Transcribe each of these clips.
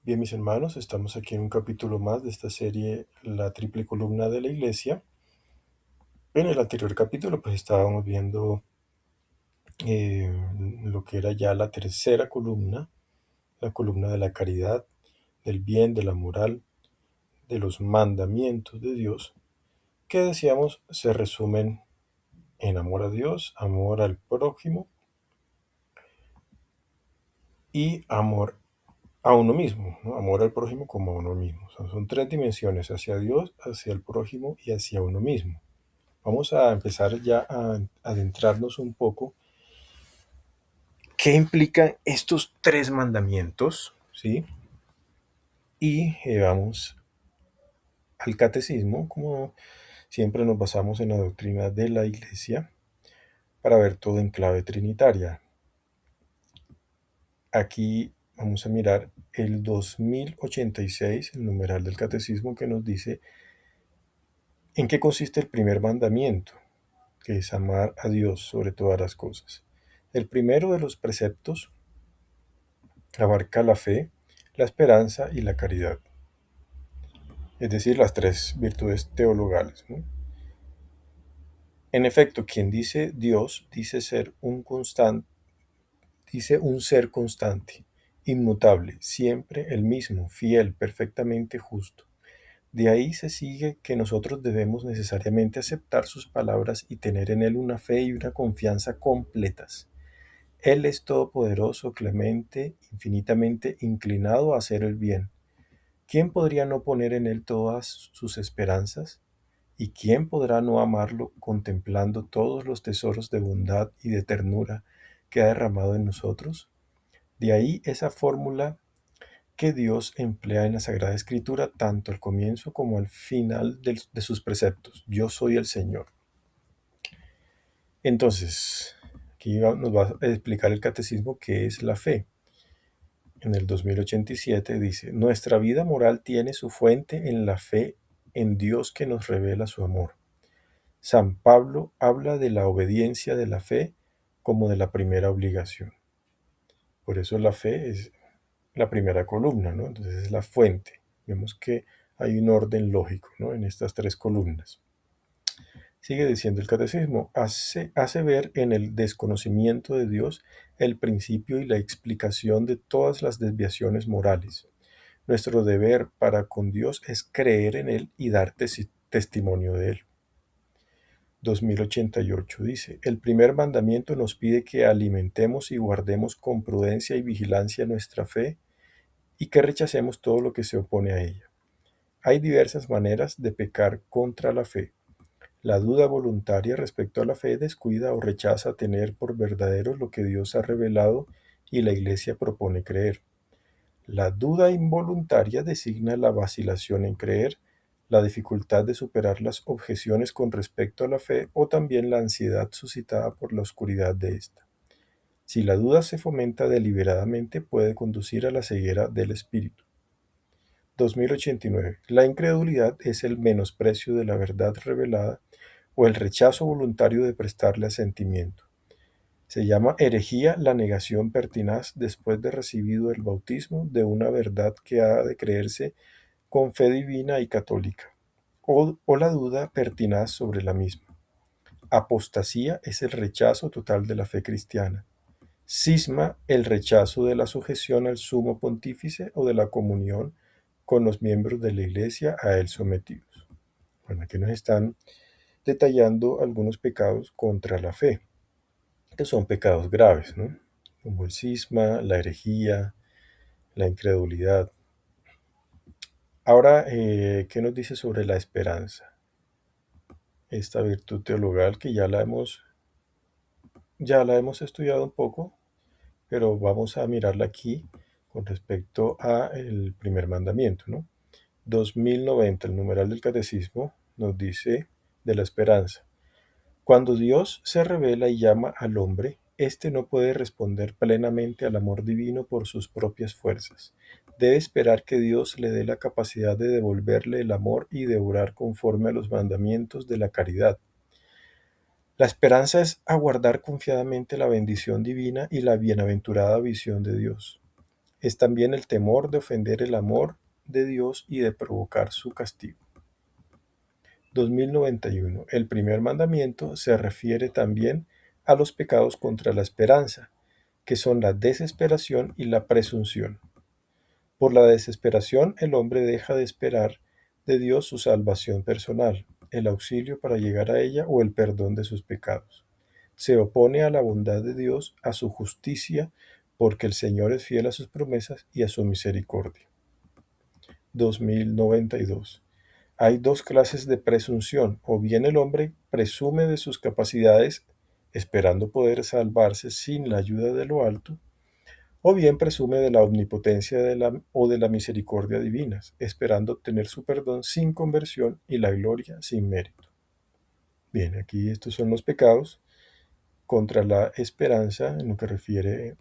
Bien, mis hermanos, estamos aquí en un capítulo más de esta serie, La Triple Columna de la Iglesia. En el anterior capítulo, pues estábamos viendo eh, lo que era ya la tercera columna, la columna de la caridad, del bien, de la moral, de los mandamientos de Dios, que decíamos se resumen en amor a Dios, amor al prójimo y amor a uno mismo, ¿no? Amor al prójimo como a uno mismo. Son tres dimensiones: hacia Dios, hacia el prójimo y hacia uno mismo. Vamos a empezar ya a adentrarnos un poco. ¿Qué implican estos tres mandamientos? ¿Sí? Y vamos al catecismo, como siempre nos basamos en la doctrina de la Iglesia, para ver todo en clave trinitaria. Aquí vamos a mirar el 2086, el numeral del catecismo, que nos dice en qué consiste el primer mandamiento, que es amar a Dios sobre todas las cosas. El primero de los preceptos abarca la fe, la esperanza y la caridad, es decir, las tres virtudes teologales, ¿no? En efecto, quien dice Dios dice un ser constante, inmutable, siempre el mismo, fiel, perfectamente justo. De ahí se sigue que nosotros debemos necesariamente aceptar sus palabras y tener en Él una fe y una confianza completas. Él es todopoderoso, clemente, infinitamente inclinado a hacer el bien. ¿Quién podría no poner en Él todas sus esperanzas? ¿Y quién podrá no amarlo contemplando todos los tesoros de bondad y de ternura que ha derramado en nosotros? De ahí esa fórmula que Dios emplea en la Sagrada Escritura, tanto al comienzo como al final de sus preceptos: yo soy el Señor. Entonces, aquí nos va a explicar el catecismo qué es la fe. En el 2087 dice: nuestra vida moral tiene su fuente en la fe en Dios que nos revela su amor. San Pablo habla de la obediencia de la fe como de la primera obligación. Por eso la fe es la primera columna, ¿no? Entonces es la fuente. Vemos que hay un orden lógico, ¿no?, en estas tres columnas. Sigue diciendo el catecismo: hace ver en el desconocimiento de Dios el principio y la explicación de todas las desviaciones morales. Nuestro deber para con Dios es creer en Él y dar testimonio de Él. 2088 dice: el primer mandamiento nos pide que alimentemos y guardemos con prudencia y vigilancia nuestra fe y que rechacemos todo lo que se opone a ella. Hay diversas maneras de pecar contra la fe. La duda voluntaria respecto a la fe descuida o rechaza tener por verdadero lo que Dios ha revelado y la Iglesia propone creer. La duda involuntaria designa la vacilación en creer, la dificultad de superar las objeciones con respecto a la fe o también la ansiedad suscitada por la oscuridad de ésta. Si la duda se fomenta deliberadamente, puede conducir a la ceguera del espíritu. 2089. La incredulidad es el menosprecio de la verdad revelada o el rechazo voluntario de prestarle asentimiento. Se llama herejía la negación pertinaz después de recibido el bautismo de una verdad que ha de creerse con fe divina y católica, o la duda pertinaz sobre la misma. Apostasía es el rechazo total de la fe cristiana. Cisma, el rechazo de la sujeción al sumo pontífice o de la comunión con los miembros de la Iglesia a él sometidos. Bueno, aquí nos están detallando algunos pecados contra la fe, que son pecados graves, ¿no?, como el cisma, la herejía, la incredulidad. Ahora, ¿qué nos dice sobre la esperanza? Esta virtud teologal que ya la hemos estudiado un poco, pero vamos a mirarla aquí con respecto al primer mandamiento, ¿no? 2090, el numeral del catecismo, nos dice de la esperanza. Cuando Dios se revela y llama al hombre, éste no puede responder plenamente al amor divino por sus propias fuerzas. Debe esperar que Dios le dé la capacidad de devolverle el amor y de obrar conforme a los mandamientos de la caridad. La esperanza es aguardar confiadamente la bendición divina y la bienaventurada visión de Dios. Es también el temor de ofender el amor de Dios y de provocar su castigo. 2091. El primer mandamiento se refiere también a los pecados contra la esperanza, que son la desesperación y la presunción. Por la desesperación, el hombre deja de esperar de Dios su salvación personal, el auxilio para llegar a ella o el perdón de sus pecados. Se opone a la bondad de Dios, a su justicia, porque el Señor es fiel a sus promesas y a su misericordia. 2092. Hay dos clases de presunción: o bien el hombre presume de sus capacidades, esperando poder salvarse sin la ayuda de lo alto, o bien presume de la omnipotencia o de la misericordia divinas, esperando obtener su perdón sin conversión y la gloria sin mérito. Bien, aquí estos son los pecados contra la esperanza en lo que refiere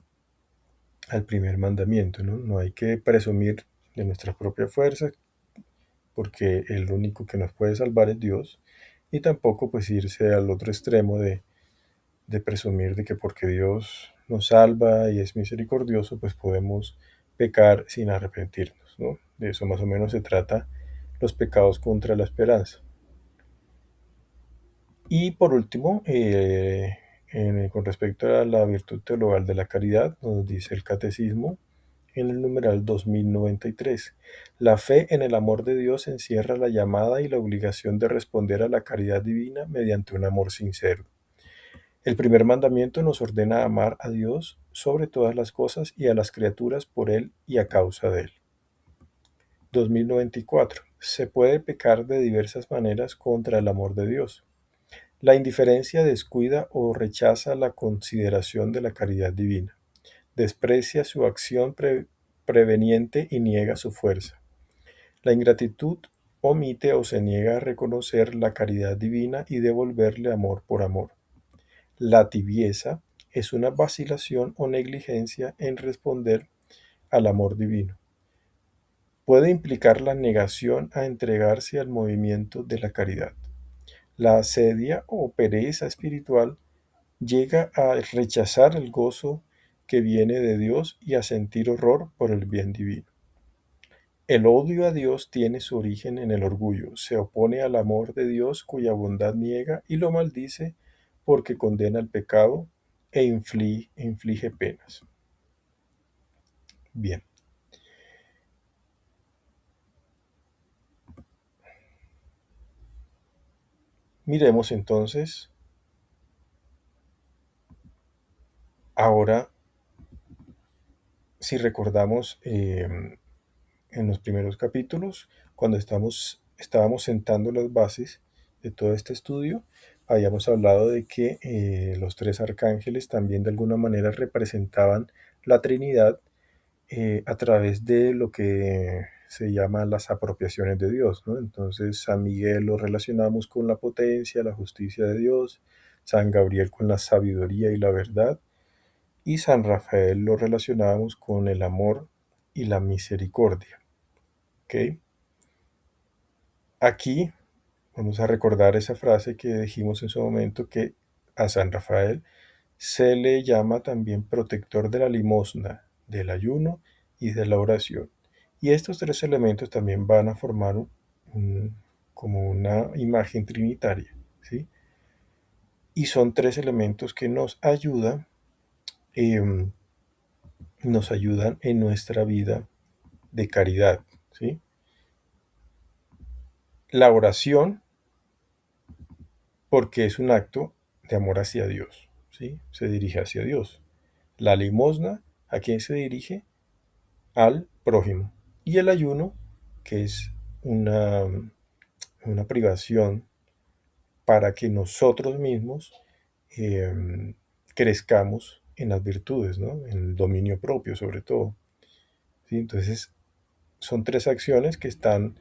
al primer mandamiento, ¿no? No hay que presumir de nuestras propias fuerzas, porque el único que nos puede salvar es Dios, y tampoco pues irse al otro extremo de presumir de que porque Dios nos salva y es misericordioso, pues podemos pecar sin arrepentirnos, ¿no? De eso más o menos se trata los pecados contra la esperanza. Y por último, con respecto a la virtud teologal de la caridad, nos dice el catecismo en el numeral 2093. La fe en el amor de Dios encierra la llamada y la obligación de responder a la caridad divina mediante un amor sincero. El primer mandamiento nos ordena amar a Dios sobre todas las cosas y a las criaturas por Él y a causa de Él. 2094. Se puede pecar de diversas maneras contra el amor de Dios. La indiferencia descuida o rechaza la consideración de la caridad divina. Desprecia su acción preveniente y niega su fuerza. La ingratitud omite o se niega a reconocer la caridad divina y devolverle amor por amor. La tibieza es una vacilación o negligencia en responder al amor divino. Puede implicar la negación a entregarse al movimiento de la caridad. La asedia o pereza espiritual llega a rechazar el gozo que viene de Dios y a sentir horror por el bien divino. El odio a Dios tiene su origen en el orgullo, se opone al amor de Dios cuya bondad niega y lo maldice porque condena el pecado e inflige penas. Bien, miremos entonces ahora, si recordamos en los primeros capítulos, cuando estábamos sentando las bases de todo este estudio, habíamos hablado de que los tres arcángeles también de alguna manera representaban la Trinidad a través de lo que se llama las apropiaciones de Dios, ¿no? Entonces, San Miguel lo relacionamos con la potencia, la justicia de Dios, San Gabriel con la sabiduría y la verdad, y San Rafael lo relacionamos con el amor y la misericordia. ¿Ok? Aquí vamos a recordar esa frase que dijimos en su momento, que a San Rafael se le llama también protector de la limosna, del ayuno y de la oración. Y estos tres elementos también van a formar como una imagen trinitaria, ¿sí? Y son tres elementos que em, nos ayudan en nuestra vida de caridad, ¿sí? La oración, porque es un acto de amor hacia Dios, ¿sí? Se dirige hacia Dios. La limosna, ¿a quién se dirige? Al prójimo. Y el ayuno, que es una privación para que nosotros mismos eh, crezcamos en las virtudes, ¿no? En el dominio propio sobre todo, ¿sí? Entonces son tres acciones que están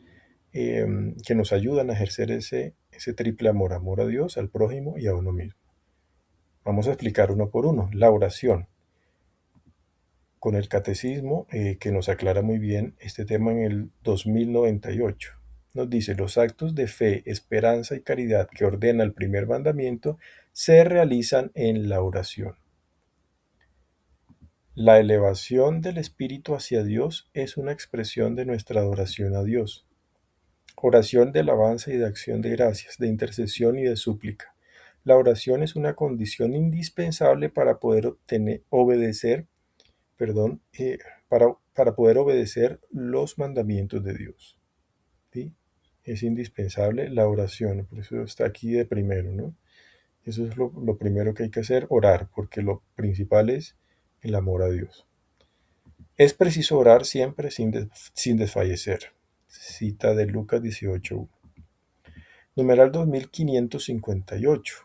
que nos ayudan a ejercer ese triple amor, amor a Dios, al prójimo y a uno mismo. Vamos a explicar uno por uno. La oración, con el catecismo, que nos aclara muy bien este tema en el 2098. Nos dice, los actos de fe, esperanza y caridad que ordena el primer mandamiento se realizan en la oración. La elevación del espíritu hacia Dios es una expresión de nuestra adoración a Dios. Oración de alabanza y de acción de gracias, de intercesión y de súplica. La oración es una condición indispensable para poder obedecer, para poder obedecer los mandamientos de Dios. ¿Sí? Es indispensable la oración, por eso está aquí de primero, ¿no? Eso es lo primero que hay que hacer, orar, porque lo principal es el amor a Dios. Es preciso orar siempre sin desfallecer. Cita de Lucas 18:1. Numeral 2558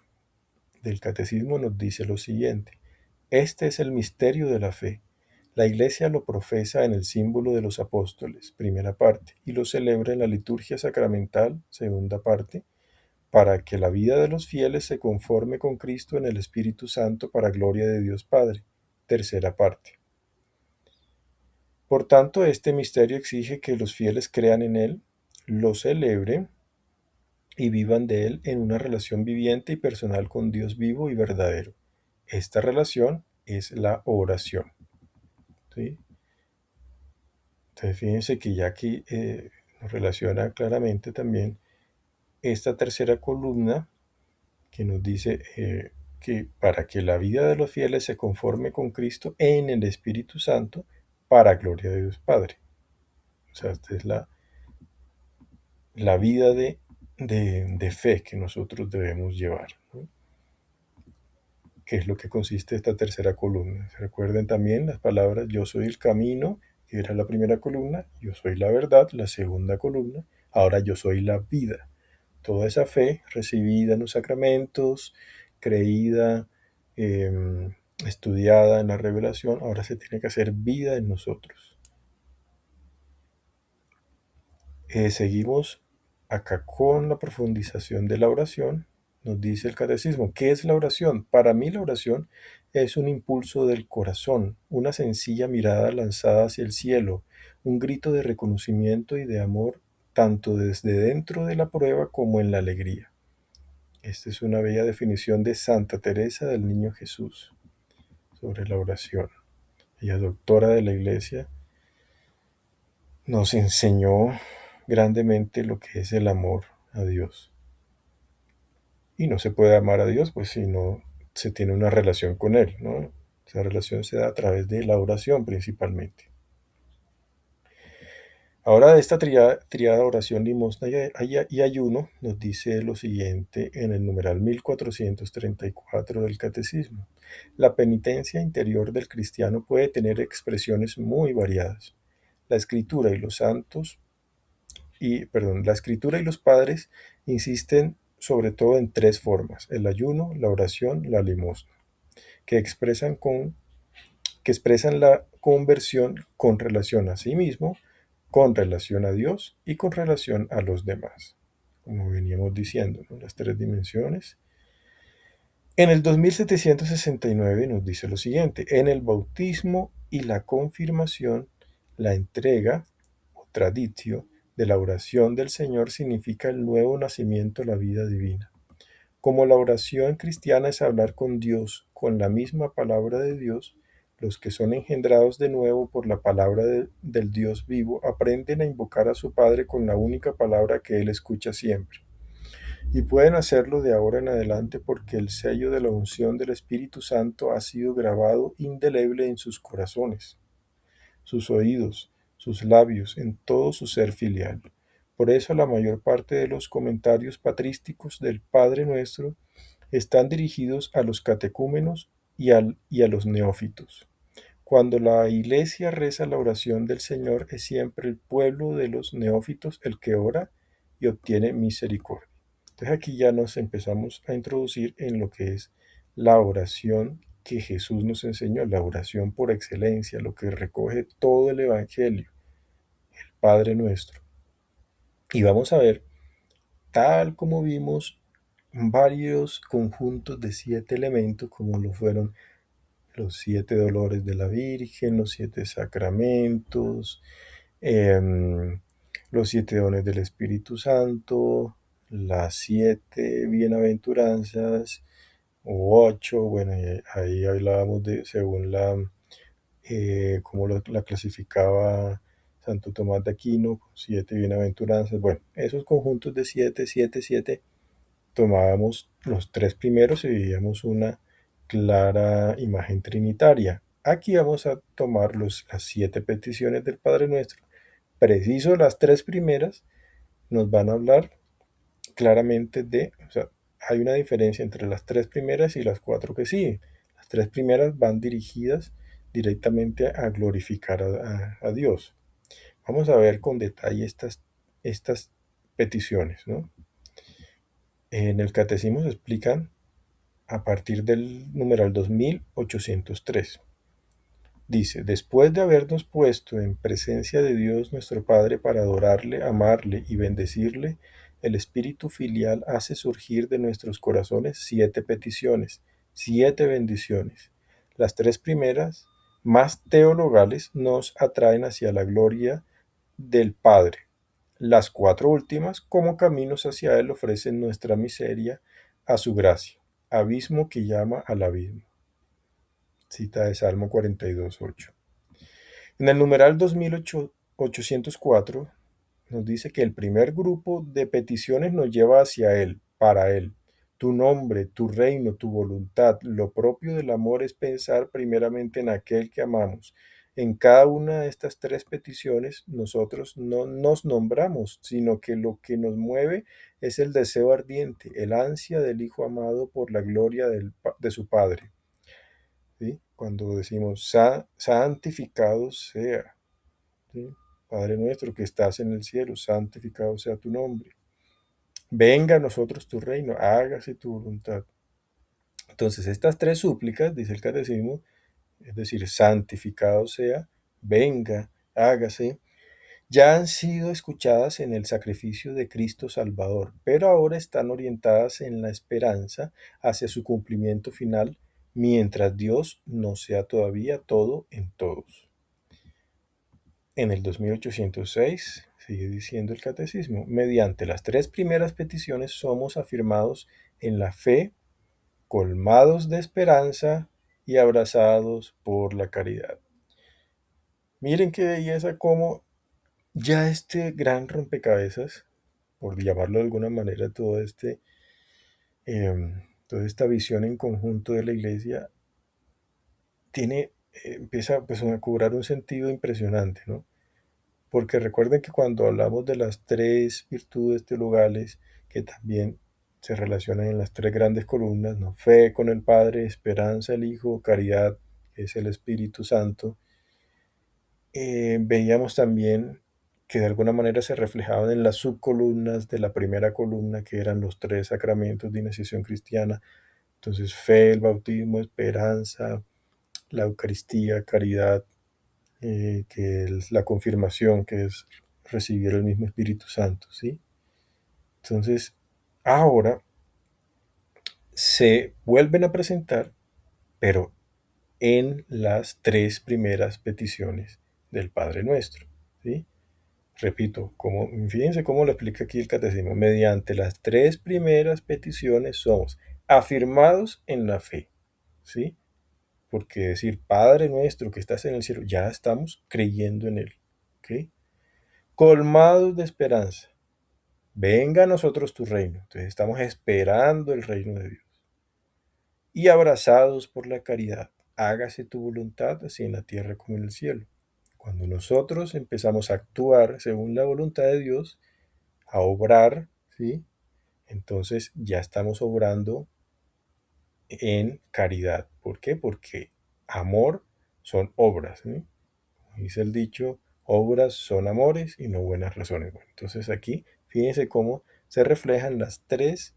del Catecismo nos dice lo siguiente. Este es el misterio de la fe. La Iglesia lo profesa en el símbolo de los apóstoles, primera parte, y lo celebra en la liturgia sacramental, segunda parte, para que la vida de los fieles se conforme con Cristo en el Espíritu Santo para gloria de Dios Padre, tercera parte. Por tanto, este misterio exige que los fieles crean en Él, lo celebren y vivan de Él en una relación viviente y personal con Dios vivo y verdadero. Esta relación es la oración. ¿Sí? Entonces, fíjense que ya aquí nos relaciona claramente también esta tercera columna que nos dice que para que la vida de los fieles se conforme con Cristo en el Espíritu Santo, para gloria de Dios Padre. O sea, esta es la vida de fe que nosotros debemos llevar, ¿no? Que es lo que consiste esta tercera columna. Recuerden también las palabras yo soy el camino, que era la primera columna, yo soy la verdad, la segunda columna, ahora yo soy la vida. Toda esa fe recibida en los sacramentos, creída, estudiada en la revelación, ahora se tiene que hacer vida en nosotros. Seguimos acá con la profundización de la oración. Nos dice el catecismo, ¿qué es la oración? Para mí la oración es un impulso del corazón, una sencilla mirada lanzada hacia el cielo, un grito de reconocimiento y de amor, tanto desde dentro de la prueba como en la alegría. Esta es una bella definición de Santa Teresa del Niño Jesús sobre la oración. Ella, doctora de la Iglesia, nos enseñó grandemente lo que es el amor a Dios. Y no se puede amar a Dios, pues si no se tiene una relación con Él, ¿no? Esa relación se da a través de la oración principalmente. Ahora de esta triada oración, limosna y ayuno, nos dice lo siguiente en el numeral 1434 del Catecismo. La penitencia interior del cristiano puede tener expresiones muy variadas. La Escritura y los santos, la Escritura y los padres insisten sobre todo en tres formas: el ayuno, la oración, la limosna, que expresan la conversión con relación a sí mismo, con relación a Dios y con relación a los demás. Como veníamos diciendo, ¿no? Las tres dimensiones. En el 2769 nos dice lo siguiente: en el bautismo y la confirmación, la entrega o traditio de la oración del Señor significa el nuevo nacimiento a la vida divina. Como la oración cristiana es hablar con Dios, con la misma palabra de Dios, los que son engendrados de nuevo por la palabra del Dios vivo aprenden a invocar a su Padre con la única palabra que Él escucha siempre. Y pueden hacerlo de ahora en adelante porque el sello de la unción del Espíritu Santo ha sido grabado indeleble en sus corazones, sus oídos, sus labios, en todo su ser filial. Por eso la mayor parte de los comentarios patrísticos del Padre Nuestro están dirigidos a los catecúmenos y a los neófitos. Cuando la Iglesia reza la oración del Señor, es siempre el pueblo de los neófitos el que ora y obtiene misericordia. Entonces aquí ya nos empezamos a introducir en lo que es la oración que Jesús nos enseñó, la oración por excelencia, lo que recoge todo el Evangelio, el Padre Nuestro. Y vamos a ver, tal como vimos, varios conjuntos de 7 elementos, como lo fueron los 7 dolores de la Virgen, los 7 sacramentos, los 7 dones del Espíritu Santo, las 7 bienaventuranzas, o 8, bueno, ahí hablábamos de, según cómo la clasificaba Santo Tomás de Aquino, 7 bienaventuranzas. Bueno, esos conjuntos de 7, 7, 7, tomábamos los 3 primeros y veíamos una clara imagen trinitaria. Aquí vamos a tomar las 7 peticiones del Padre Nuestro. Preciso, las 3 primeras nos van a hablar claramente o sea, hay una diferencia entre las 3 primeras y las 4 que siguen. Las 3 primeras van dirigidas directamente a glorificar a Dios. Vamos a ver con detalle estas peticiones, ¿no? En el catecismo se explican a partir del numeral 2803. Dice, después de habernos puesto en presencia de Dios nuestro Padre para adorarle, amarle y bendecirle, el Espíritu Filial hace surgir de nuestros corazones 7 peticiones, 7 bendiciones. Las 3 primeras, más teologales, nos atraen hacia la gloria del Padre. Las 4 últimas, como caminos hacia Él, ofrecen nuestra miseria a su gracia, abismo que llama al abismo. Cita de Salmo 42:8. En el numeral 2804 nos dice que el primer grupo de peticiones nos lleva hacia Él, para Él. Tu nombre, tu reino, tu voluntad. Lo propio del amor es pensar primeramente en aquel que amamos. En cada una de estas 3 peticiones nosotros no nos nombramos, sino que lo que nos mueve es el deseo ardiente, el ansia del Hijo amado por la gloria de su Padre. ¿Sí? Cuando decimos, santificado sea, ¿sí? Padre nuestro que estás en el cielo, santificado sea tu nombre. Venga a nosotros tu reino, hágase tu voluntad. Entonces, estas 3 súplicas, dice el catecismo, es decir, santificado sea, venga, hágase, ya han sido escuchadas en el sacrificio de Cristo Salvador, pero ahora están orientadas en la esperanza hacia su cumplimiento final, mientras Dios no sea todavía todo en todos. En el 2806 sigue diciendo el catecismo, mediante las 3 primeras peticiones somos afirmados en la fe, colmados de esperanza y abrazados por la caridad. Miren qué belleza cómo ya este gran rompecabezas, por llamarlo de alguna manera, toda esta visión en conjunto de la iglesia, empieza pues, a cobrar un sentido impresionante, ¿no? Porque recuerden que cuando hablamos de las 3 virtudes teologales, que también se relacionan en las 3 grandes columnas, ¿no? Fe con el Padre, esperanza el Hijo, caridad, que es el Espíritu Santo, veíamos también que de alguna manera se reflejaban en las subcolumnas de la primera columna, que eran los 3 sacramentos de iniciación cristiana. Entonces, fe, el bautismo, esperanza, la Eucaristía, caridad, que es la confirmación, que es recibir el mismo Espíritu Santo, ¿sí? Entonces, ahora se vuelven a presentar, pero en las 3 primeras peticiones del Padre Nuestro, ¿sí? Repito, fíjense cómo lo explica aquí el catecismo. Mediante las 3 primeras peticiones somos afirmados en la fe, ¿sí? Porque decir Padre nuestro que estás en el cielo, ya estamos creyendo en Él, ¿ok? Colmados de esperanza, venga a nosotros tu reino. Entonces estamos esperando el reino de Dios. Y abrazados por la caridad, hágase tu voluntad así en la tierra como en el cielo. Cuando nosotros empezamos a actuar según la voluntad de Dios, a obrar, ¿sí? Entonces ya estamos obrando en caridad. ¿Por qué? Porque amor son obras, ¿sí? Como dice el dicho, obras son amores y no buenas razones. Bueno, entonces aquí, fíjense cómo se reflejan las 3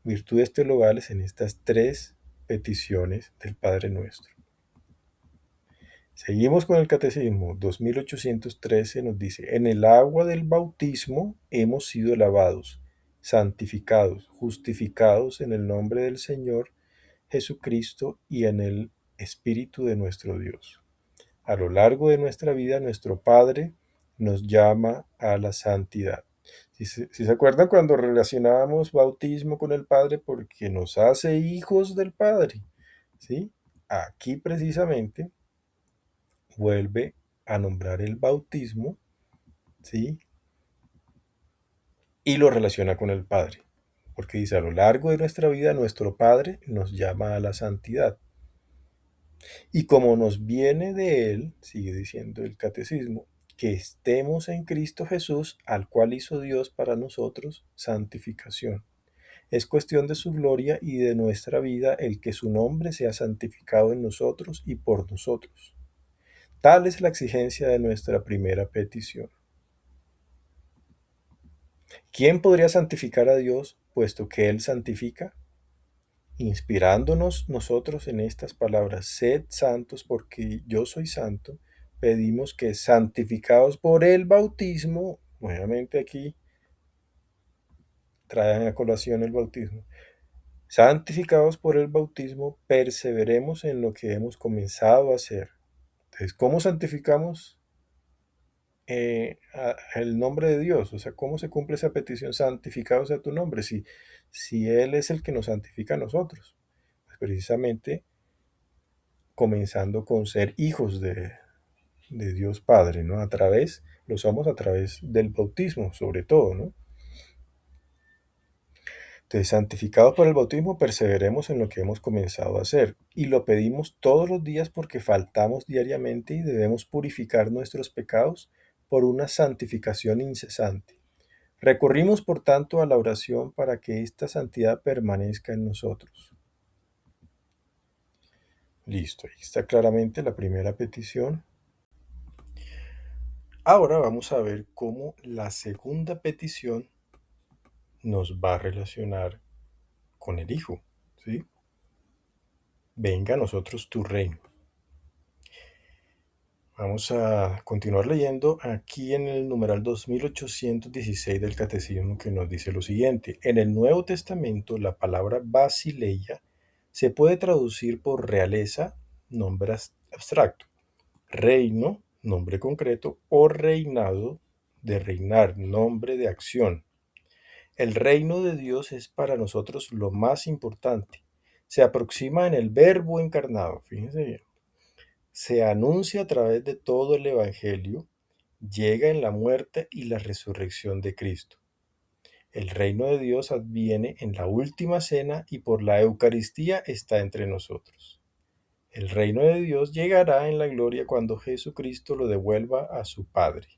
virtudes teologales en estas 3 peticiones del Padre Nuestro. Seguimos con el catecismo. 2813 nos dice, en el agua del bautismo hemos sido lavados, santificados, justificados en el nombre del Señor Jesucristo y en el Espíritu de nuestro Dios. A lo largo de nuestra vida, nuestro Padre nos llama a la santidad. Si se acuerdan cuando relacionábamos bautismo con el Padre, porque nos hace hijos del Padre, ¿sí? Aquí precisamente vuelve a nombrar el bautismo, ¿sí? Y lo relaciona con el Padre, porque dice, a lo largo de nuestra vida, nuestro Padre nos llama a la santidad. Y como nos viene de Él, sigue diciendo el catecismo, que estemos en Cristo Jesús, al cual hizo Dios para nosotros santificación. Es cuestión de su gloria y de nuestra vida el que su nombre sea santificado en nosotros y por nosotros. Tal es la exigencia de nuestra primera petición. ¿Quién podría santificar a Dios, puesto que Él santifica? Inspirándonos nosotros en estas palabras, sed santos porque yo soy santo, pedimos que santificados por el bautismo, nuevamente aquí traen a colación el bautismo, santificados por el bautismo, perseveremos en lo que hemos comenzado a hacer. Entonces, ¿cómo santificamos el nombre de Dios? O sea, ¿cómo se cumple esa petición? Santificado sea tu nombre, si Él es el que nos santifica a nosotros. Pues precisamente comenzando con ser hijos de Dios Padre, ¿no? Lo somos a través del bautismo, sobre todo, ¿no? Entonces, santificados por el bautismo, perseveremos en lo que hemos comenzado a hacer. Y lo pedimos todos los días porque faltamos diariamente y debemos purificar nuestros pecados por una santificación incesante. Recurrimos, por tanto, a la oración para que esta santidad permanezca en nosotros. Listo, ahí está claramente la primera petición. Ahora vamos a ver cómo la segunda petición nos va a relacionar con el Hijo, ¿sí? Venga a nosotros tu reino. Vamos a continuar leyendo aquí en el numeral 2816 del Catecismo, que nos dice lo siguiente. En el Nuevo Testamento la palabra basileia se puede traducir por realeza, nombre abstracto, reino, nombre concreto, o reinado, de reinar, nombre de acción. El reino de Dios es para nosotros lo más importante. Se aproxima en el Verbo encarnado, fíjense bien. Se anuncia a través de todo el Evangelio, llega en la muerte y la resurrección de Cristo. El reino de Dios adviene en la última cena y por la Eucaristía está entre nosotros. El reino de Dios llegará en la gloria cuando Jesucristo lo devuelva a su Padre.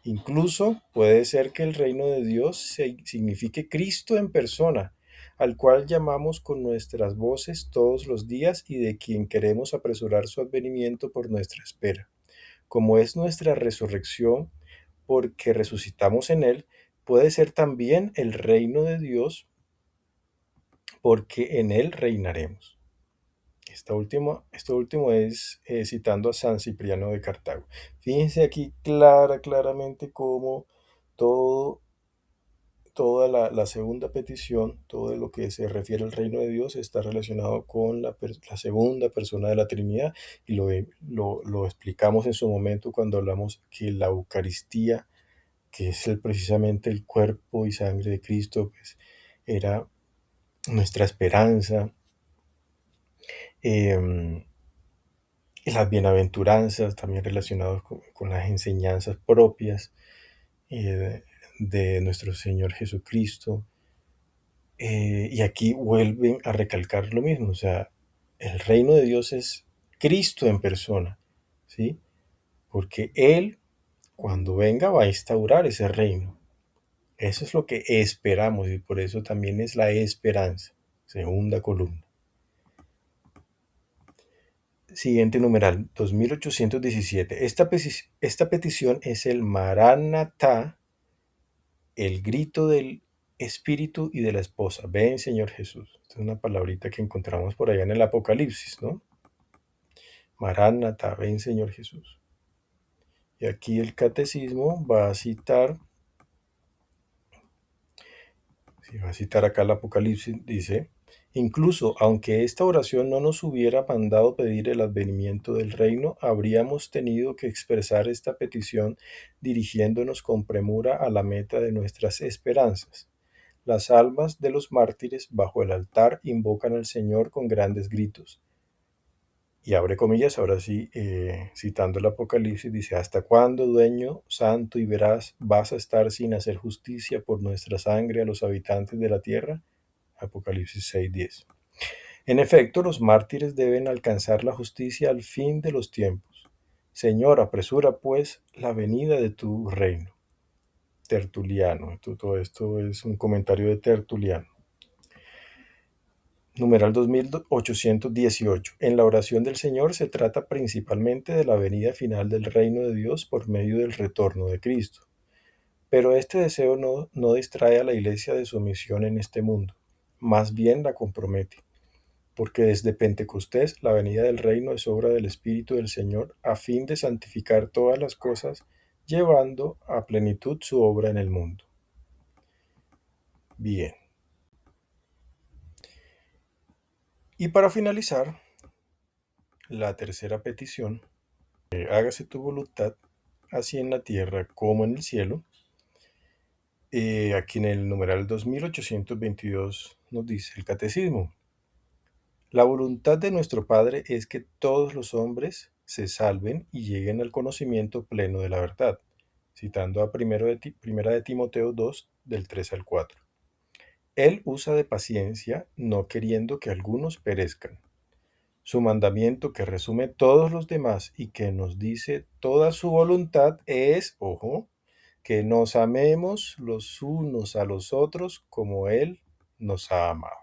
Incluso puede ser que el reino de Dios signifique Cristo en persona, al cual llamamos con nuestras voces todos los días y de quien queremos apresurar su advenimiento por nuestra espera. Como es nuestra resurrección, porque resucitamos en él, puede ser también el reino de Dios, porque en él reinaremos. Esto último es citando a San Cipriano de Cartago. Fíjense aquí claramente cómo todo, toda la segunda petición, todo lo que se refiere al reino de Dios está relacionado con la segunda persona de la Trinidad y lo explicamos en su momento cuando hablamos que la Eucaristía, que es precisamente el cuerpo y sangre de Cristo, pues era nuestra esperanza. Las bienaventuranzas también relacionadas con las enseñanzas propias de nuestro Señor Jesucristo. Y aquí vuelven a recalcar lo mismo, o sea, el reino de Dios es Cristo en persona, ¿sí? Porque Él, cuando venga, va a instaurar ese reino. Eso es lo que esperamos y por eso también es la esperanza, segunda columna. Siguiente numeral, 2817. Esta petición es el Maranatá, el grito del espíritu y de la esposa. Ven, Señor Jesús. Esta es una palabrita que encontramos por allá en el Apocalipsis, ¿no? Maránata, ven Señor Jesús. Y aquí el catecismo va a citar, si va a citar acá el Apocalipsis, dice, incluso aunque esta oración no nos hubiera mandado pedir el advenimiento del reino, habríamos tenido que expresar esta petición dirigiéndonos con premura a la meta de nuestras esperanzas. Las almas de los mártires bajo el altar invocan al Señor con grandes gritos. Y abre comillas, ahora sí, citando el Apocalipsis, dice, ¿hasta cuándo, dueño santo y veraz, vas a estar sin hacer justicia por nuestra sangre a los habitantes de la tierra? Apocalipsis 6:10. En efecto, los mártires deben alcanzar la justicia al fin de los tiempos. Señor, apresura pues la venida de tu reino. Tertuliano, todo esto es un comentario de Tertuliano. Numeral 2818. En la oración del Señor se trata principalmente de la venida final del reino de Dios por medio del retorno de Cristo. Pero este deseo no distrae a la Iglesia de su misión en este mundo, más bien la compromete, porque desde Pentecostés la venida del reino es obra del Espíritu del Señor a fin de santificar todas las cosas, llevando a plenitud su obra en el mundo. Bien. Y para finalizar, la tercera petición, hágase tu voluntad, así en la tierra como en el cielo. Aquí en el numeral 2822 nos dice el catecismo, la voluntad de nuestro Padre es que todos los hombres se salven y lleguen al conocimiento pleno de la verdad, citando a Primera de Timoteo 2, del 3 al 4. Él usa de paciencia, no queriendo que algunos perezcan. Su mandamiento, que resume todos los demás y que nos dice toda su voluntad, es, ojo, que nos amemos los unos a los otros como Él nos ha amado.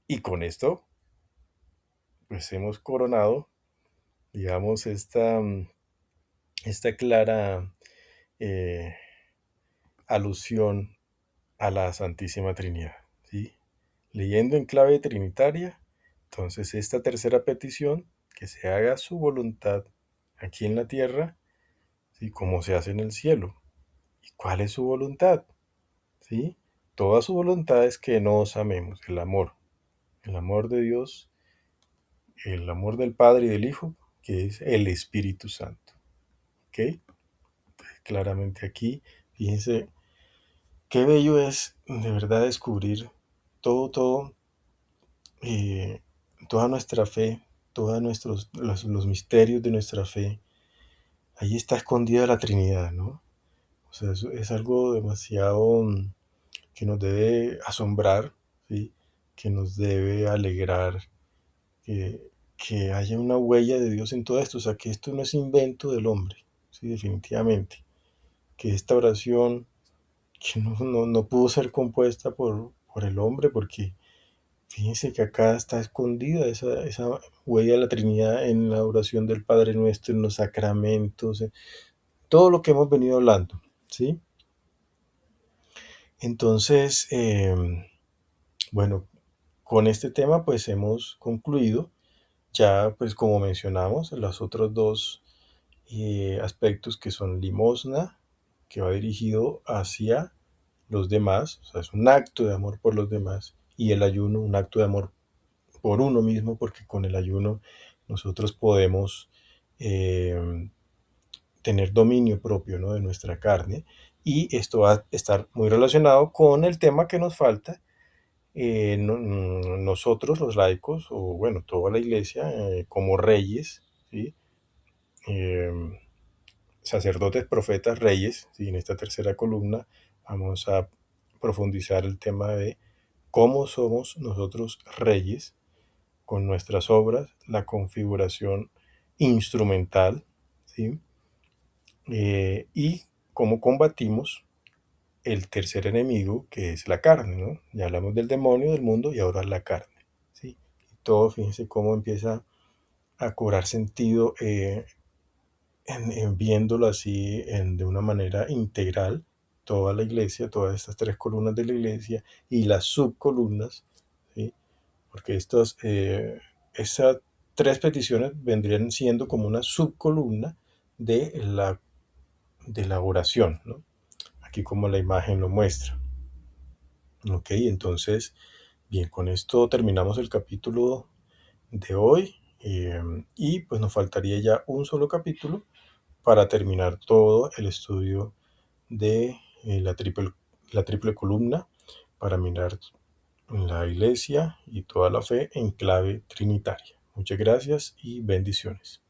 Y con esto, pues hemos coronado, digamos, esta clara eh, alusión a la Santísima Trinidad, ¿sí? Leyendo en clave trinitaria, entonces esta tercera petición, que se haga su voluntad aquí en la tierra, ¿sí? Como se hace en el cielo. ¿Y cuál es su voluntad? ¿Sí? Toda su voluntad es que nos amemos, el amor de Dios, el amor del Padre y del Hijo, que es el Espíritu Santo. ¿Ok? Entonces, claramente aquí, fíjense, qué bello es de verdad descubrir todo, toda nuestra fe, todos los misterios de nuestra fe. Ahí está escondida la Trinidad, ¿no? O sea, es algo demasiado que nos debe asombrar, ¿sí? Que nos debe alegrar, que haya una huella de Dios en todo esto, o sea, que esto no es invento del hombre, ¿sí? Definitivamente, que esta oración que no pudo ser compuesta por el hombre, porque fíjense que acá está escondida esa huella de la Trinidad en la oración del Padre Nuestro, en los sacramentos, en todo lo que hemos venido hablando, ¿sí? Entonces, bueno, con este tema pues hemos concluido. Ya pues como mencionamos, los otros dos aspectos que son limosna, que va dirigido hacia los demás, o sea, es un acto de amor por los demás, y el ayuno, un acto de amor por uno mismo, porque con el ayuno nosotros podemos eh, tener dominio propio, ¿no? De nuestra carne, y esto va a estar muy relacionado con el tema que nos falta. Nosotros los laicos, o bueno, toda la iglesia, como reyes, ¿sí? Eh, sacerdotes, profetas, reyes, ¿sí? En esta tercera columna vamos a profundizar el tema de cómo somos nosotros reyes con nuestras obras, la configuración instrumental, ¿sí? Y cómo combatimos el tercer enemigo, que es la carne, ¿no? Ya hablamos del demonio, del mundo, y ahora la carne, ¿sí? Y todo, fíjense cómo empieza a cobrar sentido en viéndolo así de una manera integral, toda la iglesia, todas estas tres columnas de la iglesia y las subcolumnas, ¿sí? Porque esa tres peticiones vendrían siendo como una subcolumna de la oración, ¿no? Aquí como la imagen lo muestra. Ok, entonces, bien, con esto terminamos el capítulo de hoy, y pues nos faltaría ya un solo capítulo para terminar todo el estudio de la triple columna, para mirar la iglesia y toda la fe en clave trinitaria. Muchas gracias y bendiciones.